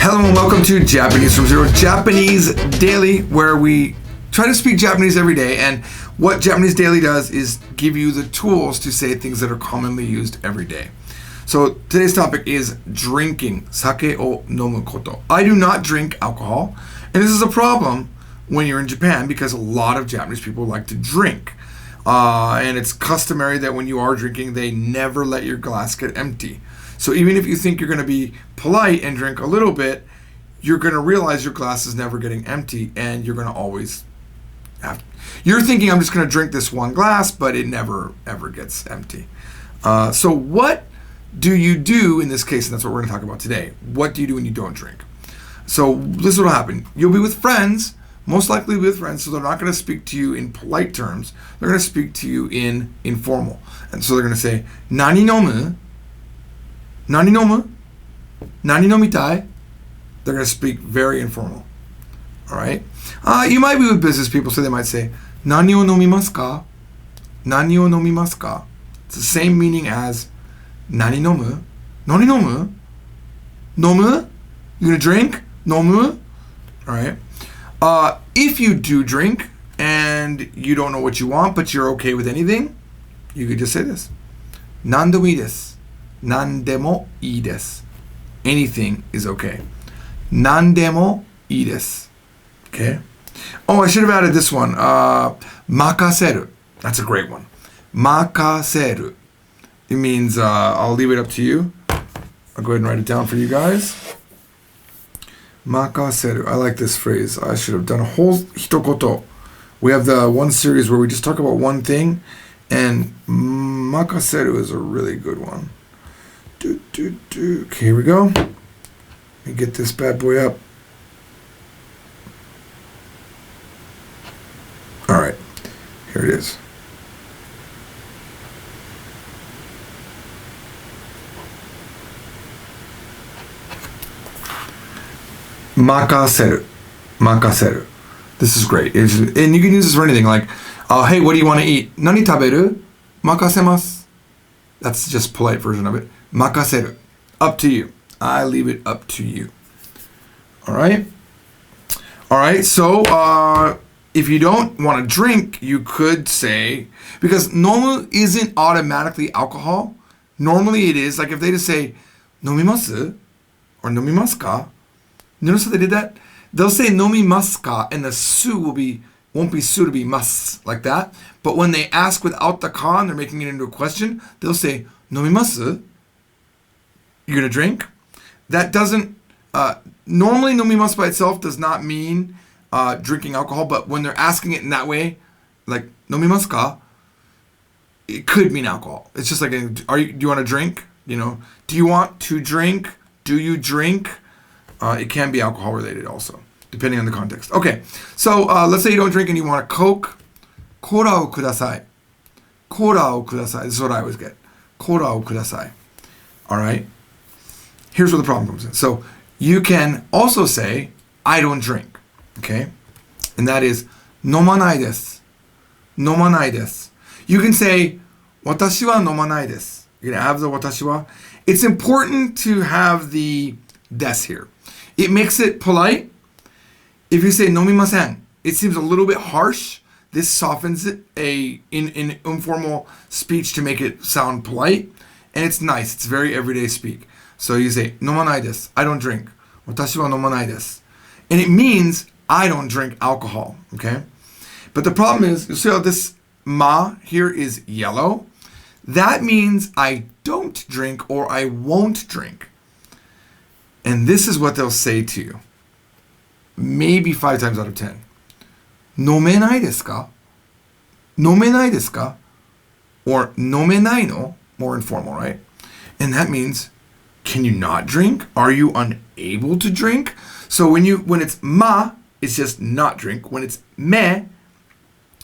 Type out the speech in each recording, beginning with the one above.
Hello and welcome to Japanese from Zero, Japanese Daily, where we try to speak Japanese every day. And what Japanese Daily does is give you the tools to say things that are commonly used every day. So today's topic is drinking, sake o nomu koto. I do not drink alcohol, and this is a problem when you're in Japan because a lot of Japanese people like to drink. And it's customary that when you are drinking, they never let your glass get empty. So even if you think you're going to be polite and drink a little bit, you're going to realize your glass is never getting empty, and you're going to always have. You're thinking, I'm just going to drink this one glass, but it never ever gets empty. So what do you do in this case? And that's what we're going to talk about today. What do you do when you don't drink? So this is what will happen. You'll be with friends, most likely with friends, so they're not going to speak to you in polite terms. They're going to speak to you in informal. And so they're going to say, Nani nomu? Nani nomu? Nani nomitai? They're going to speak very informal. All right? You might be with business people, so they might say, Nani o nomimasu ka? Nani o nomimasu ka? It's the same meaning as Nani nomu? Nani nomu? Nomu? You going to drink? Nomu? All right? If you do drink and you don't know what you want, but you're okay with anything, you could just say this. Nandemo ii desu. Nandemo ii desu. Anything is okay. Nandemo ii desu. Okay? Oh, I should have added this one. Makaseru. That's a great one. Makaseru. It means I'll leave it up to you. I'll go ahead and write it down for you guys. Makaseru. I like this phrase. I should have done a whole hitokoto. We have the one series where we just talk about one thing, and makaseru is a really good one. Okay, here we go. Let me get this bad boy up. All right, here it is. Makaseru. Makaseru. This is great. And you can use this for anything like, hey, what do you want to eat? Nani taberu? Makasemasu. That's just polite version of it. Makaseru. Up to you. I leave it up to you. All right? All right, so if you don't want to drink, you could say, because nomu isn't automatically alcohol. Normally it is. Like if they just say, nomimasu? Or nomimasu ka? Notice how they did that? They'll say nomimasu ka, and the su won't be su to be mas, like that. But when they ask without the ka and they're making it into a question, they'll say nomimasu? You're going to drink? That doesn't, normally nomimasu by itself does not mean drinking alcohol, but when they're asking it in that way, like nomimasu ka, it could mean alcohol. It's just like, do you want to drink? You know, do you want to drink? Do you drink? It can be alcohol related also, depending on the context. Okay, so let's say you don't drink and you want a Coke. Kora o kudasai. Kora o kudasai. This is what I always get. Kora o kudasai. All right? Here's where the problem comes in. So you can also say, I don't drink. Okay? And that is, nomanai desu. Nomanai desu. You can say, watashi wa nomanai desu. You're going to have the watashi wa. It's important to have the des here. It makes it polite. If you say nomimasen, it seems a little bit harsh. This softens it in informal speech to make it sound polite. And it's nice. It's very everyday speak. So you say, nomanai desu. I don't drink. Watashi wa nomanai desu. And it means I don't drink alcohol. Okay? But the problem is, you see how this ma here is yellow? That means I don't drink or I won't drink. And this is what they'll say to you. Maybe 5 times out of 10. Nomenai desu ka? Nomenai desu ka? Or nomenai no? More informal, right? And that means, can you not drink? Are you unable to drink? So when it's ma, it's just not drink. When it's me,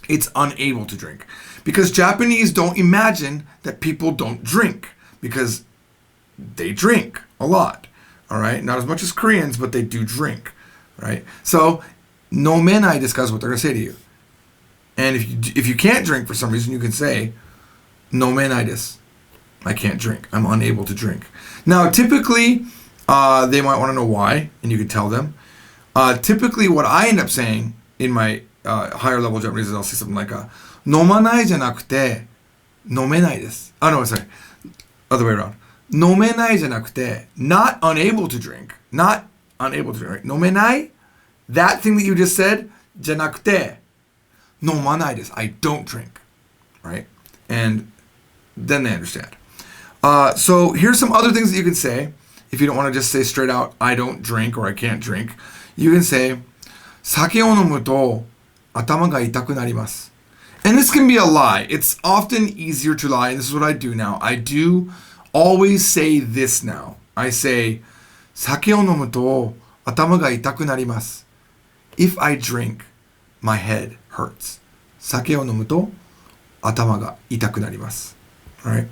it's unable to drink. Because Japanese don't imagine that people don't drink. Because they drink a lot. All right, not as much as Koreans, but they do drink, right? So, nomenai desu ka is what they're going to say to you. And if you can't drink for some reason, you can say, nomenai desu. I can't drink. I'm unable to drink. Now, typically, They might want to know why, and you can tell them. Typically, what I end up saying in my higher level Japanese is I'll say something like, 飲まないじゃなくて、飲めないです。No, sorry. Other way around. 飲めないじゃなくて、not unable to drink. Not unable to drink, right? 飲めない that thing that you just said, じゃなくて、飲まないです。I don't drink. Right? And then they understand. So here's some other things that you can say. If you don't want to just say straight out, I don't drink or I can't drink. You can say, 酒を飲むと頭が痛くなります. And this can be a lie. It's often easier to lie, and this is what I do now. I do always say this now. I say, 酒を飲むと頭が痛くなります. If I drink, my head hurts. 酒を飲むと頭が痛くなります. Right?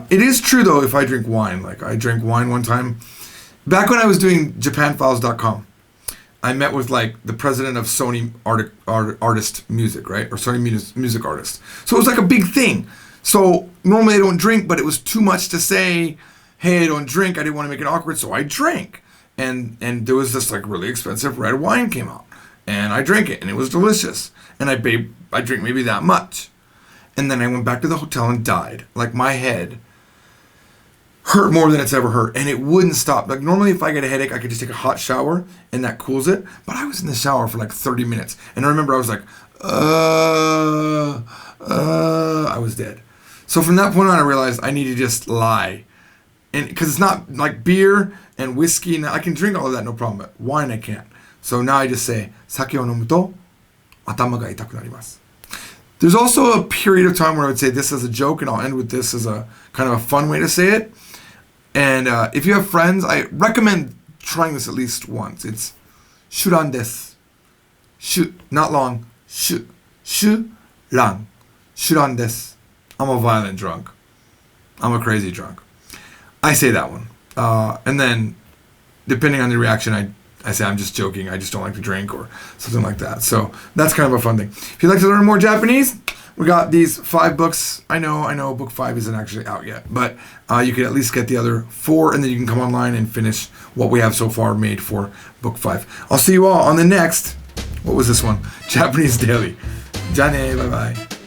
It is true though if I drink wine. Like I drank wine one time. Back when I was doing JapanFiles.com, I met with like the president of Sony Artist Music, right? Or Sony Music Artist. So it was like a big thing. So normally I don't drink, but it was too much to say, hey, I don't drink. I didn't want to make it awkward, so I drank. And there was this like really expensive red wine came out. And I drank it and it was delicious. And I drank maybe that much. And then I went back to the hotel and died. Like my head hurt more than it's ever hurt. And it wouldn't stop. Like normally if I get a headache, I could just take a hot shower and that cools it. But I was in the shower for like 30 minutes. And I remember I was like, I was dead. So from that point on, I realized I need to just lie. And because it's not like beer and whiskey. Now I can drink all of that, no problem. But wine, I can't. So now I just say, 酒を飲むと頭が痛くなります. There's also a period of time where I would say this as a joke, and I'll end with this as a kind of a fun way to say it. And if you have friends, I recommend trying this at least once. It's シュランです. Not long. シュランです. I'm a violent drunk. I'm a crazy drunk. I say that one. And then, depending on the reaction, I say I'm just joking, I just don't like to drink or something like that. So that's kind of a fun thing. If you'd like to learn more Japanese, we got these 5 books. I know book 5 isn't actually out yet, but you can at least get the other 4 and then you can come online and finish what we have so far made for book 5. I'll see you all on the next, what was this one? Japanese Daily. じゃあね, bye bye.